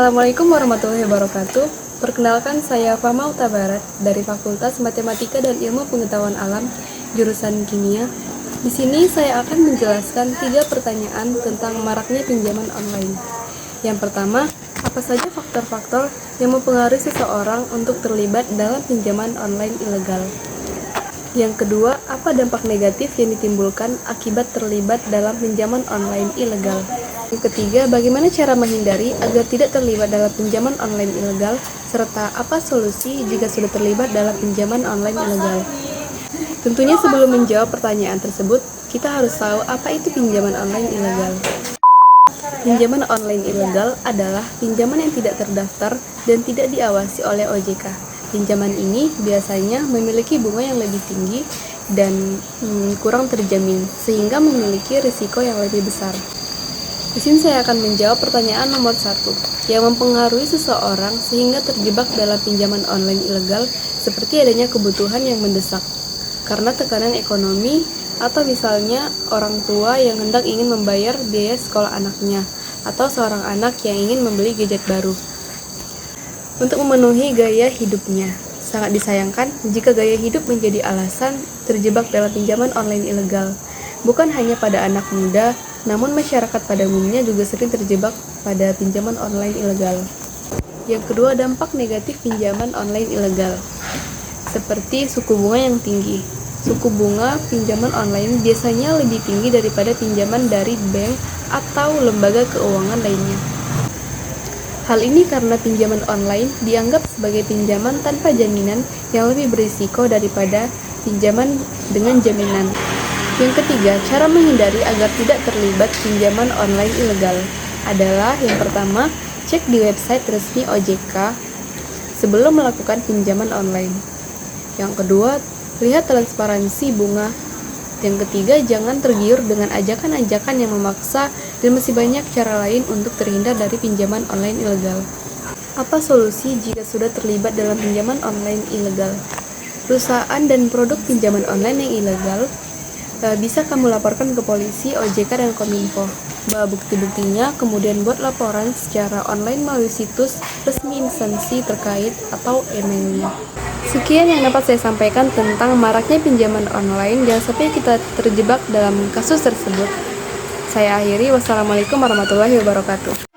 Assalamualaikum warahmatullahi wabarakatuh. Perkenalkan, saya Fama Utabarat dari Fakultas Matematika dan Ilmu Pengetahuan Alam, jurusan Kimia. Di sini saya akan menjelaskan 3 pertanyaan tentang maraknya pinjaman online. Yang pertama, apa saja faktor-faktor yang mempengaruhi seseorang untuk terlibat dalam pinjaman online ilegal? Yang kedua, apa dampak negatif yang ditimbulkan akibat terlibat dalam pinjaman online ilegal? Yang ketiga, bagaimana cara menghindari agar tidak terlibat dalam pinjaman online ilegal, serta apa solusi jika sudah terlibat dalam pinjaman online ilegal? Tentunya sebelum menjawab pertanyaan tersebut, kita harus tahu apa itu pinjaman online ilegal. Pinjaman online ilegal adalah pinjaman yang tidak terdaftar dan tidak diawasi oleh OJK. Pinjaman ini biasanya memiliki bunga yang lebih tinggi dan kurang terjamin, sehingga memiliki risiko yang lebih besar. Di sini saya akan menjawab pertanyaan nomor 1, yang mempengaruhi seseorang sehingga terjebak dalam pinjaman online ilegal, seperti adanya kebutuhan yang mendesak, karena tekanan ekonomi, atau misalnya orang tua yang hendak ingin membayar biaya sekolah anaknya, atau seorang anak yang ingin membeli gadget baru untuk memenuhi gaya hidupnya. Sangat disayangkan jika gaya hidup menjadi alasan terjebak dalam pinjaman online ilegal. Bukan hanya pada anak muda, namun masyarakat pada umumnya juga sering terjebak pada pinjaman online ilegal. Yang kedua, dampak negatif pinjaman online ilegal, seperti suku bunga yang tinggi. Suku bunga pinjaman online biasanya lebih tinggi daripada pinjaman dari bank atau lembaga keuangan lainnya. Hal ini karena pinjaman online dianggap sebagai pinjaman tanpa jaminan yang lebih berisiko daripada pinjaman dengan jaminan. Yang ketiga, cara menghindari agar tidak terlibat pinjaman online ilegal adalah yang pertama, cek di website resmi OJK sebelum melakukan pinjaman online. Yang kedua, lihat transparansi bunga. Yang ketiga, jangan tergiur dengan ajakan-ajakan yang memaksa, dan masih banyak cara lain untuk terhindar dari pinjaman online ilegal. Apa solusi jika sudah terlibat dalam pinjaman online ilegal? Perusahaan dan produk pinjaman online yang ilegal bisa kamu laporkan ke polisi, OJK, dan Kominfo. Bawa bukti-buktinya, kemudian buat laporan secara online melalui situs resmi instansi terkait atau emailnya. Sekian yang dapat saya sampaikan tentang maraknya pinjaman online. Jangan sampai kita terjebak dalam kasus tersebut. Saya akhiri. Wassalamualaikum warahmatullahi wabarakatuh.